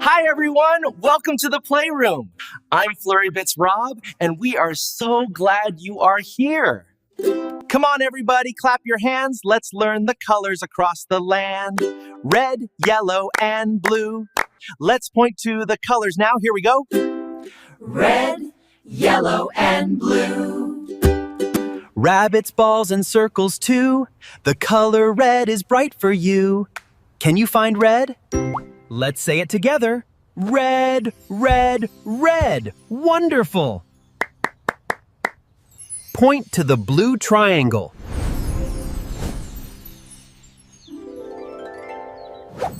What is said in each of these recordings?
Hi, everyone. Welcome to the playroom. I'm FLurryBits Rob, and we are so glad you are here. Come on, everybody, clap your hands. Let's learn the colors across the land. Red, yellow, and blue. Let's point to the colors now. Here we go. Red, yellow, and blue. Rabbits, balls, and circles too. The color red is bright for you. Can you find red? Let's say it together. Red, red, red. Wonderful. Point to the blue triangle.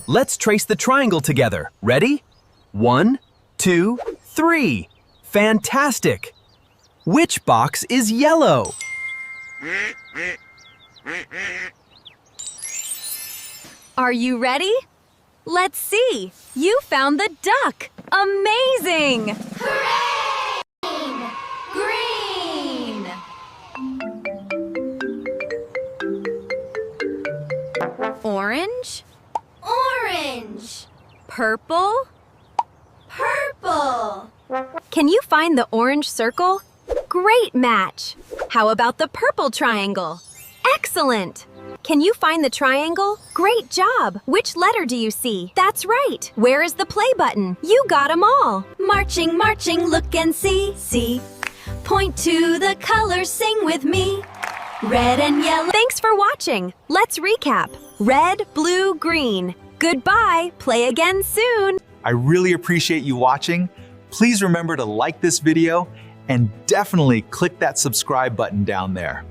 Let's trace the triangle together. Ready? 1, 2, 3. Fantastic. Which box is yellow? Are you ready? Let's see. You found the duck. Amazing! Hooray! Green! Orange? Orange! Purple? Purple! Can you find the orange circle? Great match! How about the purple triangle? Excellent! Can you find the triangle? Great job! Which letter do you see? That's right! Where is the play button? You got them all! Marching, marching, look and see, see. Point to the colors, sing with me. Red and yellow. Thanks for watching! Let's recap. Red, blue, green. Goodbye! Play again soon! I really appreciate you watching. Please remember to like this video and definitely click that subscribe button down there.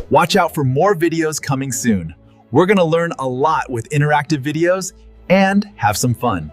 Watch out for more videos coming soon. We're going to learn a lot with interactive videos and have some fun.